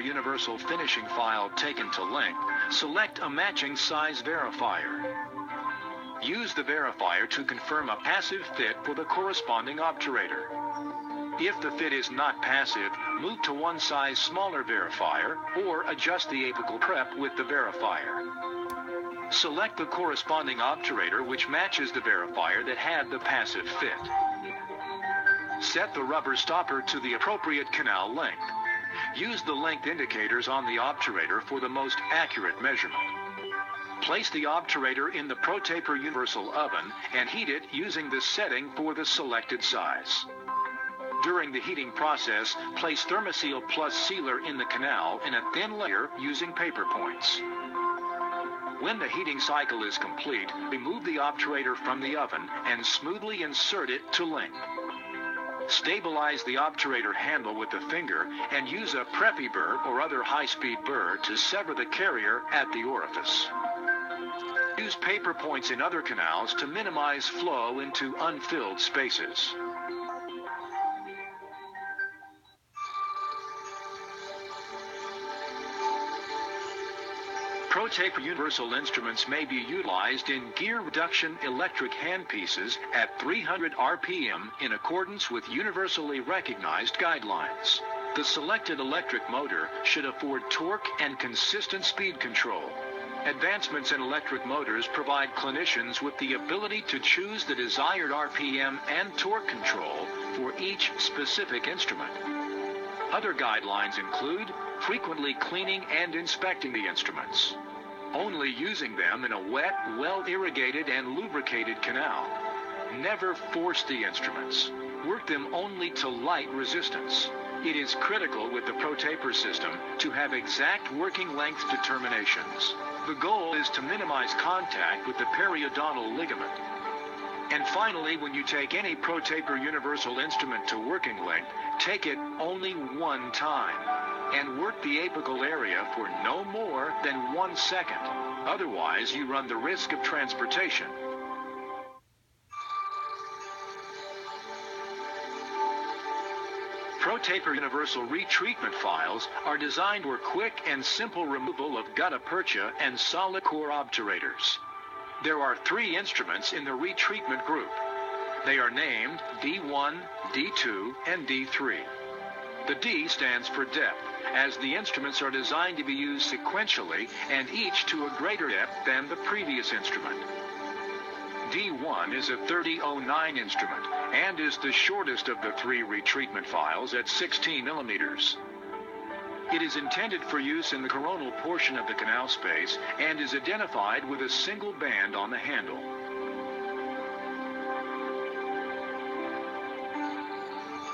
universal finishing file taken to length, select a matching size verifier. Use the verifier to confirm a passive fit for the corresponding obturator. If the fit is not passive, move to one size smaller verifier or adjust the apical prep with the verifier. Select the corresponding obturator which matches the verifier that had the passive fit. Set the rubber stopper to the appropriate canal length. Use the length indicators on the obturator for the most accurate measurement. Place the obturator in the ProTaper Universal Oven and heat it using the setting for the selected size. During the heating process, place Thermoseal Plus sealer in the canal in a thin layer using paper points. When the heating cycle is complete, remove the obturator from the oven and smoothly insert it to length. Stabilize the obturator handle with the finger and use a preppy burr or other high-speed burr to sever the carrier at the orifice. Use paper points in other canals to minimize flow into unfilled spaces. ProTaper Universal instruments may be utilized in gear reduction electric handpieces at 300 RPM in accordance with universally recognized guidelines. The selected electric motor should afford torque and consistent speed control. Advancements in electric motors provide clinicians with the ability to choose the desired RPM and torque control for each specific instrument. Other guidelines include frequently cleaning and inspecting the instruments, only using them in a wet, well-irrigated and lubricated canal. Never force the instruments. Work them only to light resistance. It is critical with the ProTaper system to have exact working length determinations. The goal is to minimize contact with the periodontal ligament. And finally, when you take any ProTaper Universal instrument to working length, take it only one time and work the apical area for no more than 1 second. Otherwise, you run the risk of transportation. ProTaper Universal retreatment files are designed for quick and simple removal of gutta percha and solid core obturators. There are 3 instruments in the retreatment group. They are named D1, D2, and D3. The D stands for depth, as the instruments are designed to be used sequentially and each to a greater depth than the previous instrument. D1 is a 3009 instrument and is the shortest of the 3 retreatment files at 16 millimeters. It is intended for use in the coronal portion of the canal space and is identified with a single band on the handle.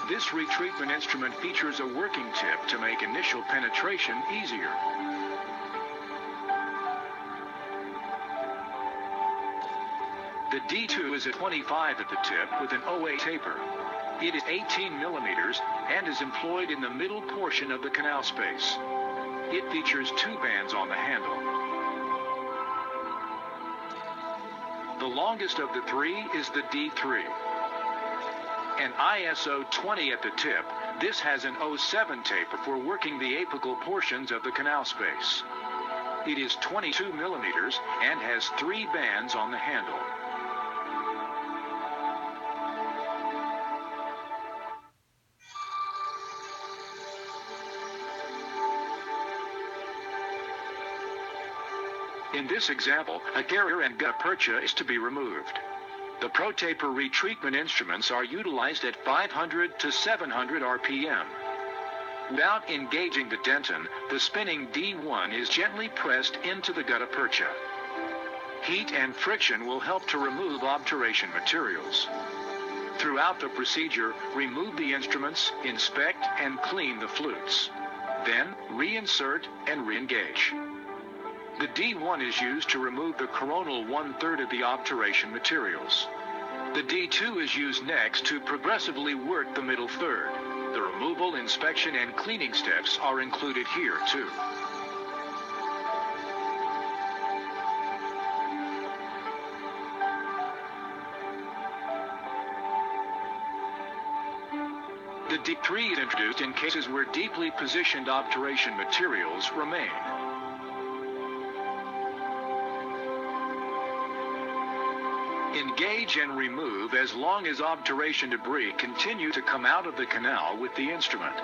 This retreatment instrument features a working tip to make initial penetration easier. The D2 is a 25 at the tip with an OA taper. It is 18 millimeters and is employed in the middle portion of the canal space. It features 2 bands on the handle. The longest of the 3 is the D3. An ISO 20 at the tip, this has an 07 taper for working the apical portions of the canal space. It is 22 millimeters and has 3 bands on the handle. In this example, a carrier and gutta percha is to be removed. The ProTaper retreatment instruments are utilized at 500 to 700 RPM. Without engaging the dentin, the spinning D1 is gently pressed into the gutta percha. Heat and friction will help to remove obturation materials. Throughout the procedure, remove the instruments, inspect and clean the flutes. Then, reinsert and re-engage. The D1 is used to remove the coronal 1/3 of the obturation materials. The D2 is used next to progressively work the middle third. The removal, inspection, and cleaning steps are included here too. The D3 is introduced in cases where deeply positioned obturation materials remain. Engage and remove as long as obturation debris continue to come out of the canal with the instrument.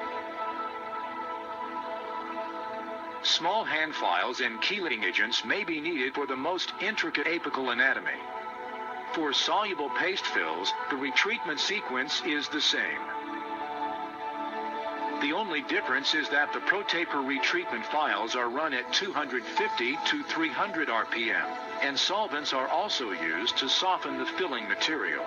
Small hand files and chelating agents may be needed for the most intricate apical anatomy. For soluble paste fills, the retreatment sequence is the same. The only difference is that the ProTaper retreatment files are run at 250 to 300 RPM, and solvents are also used to soften the filling material.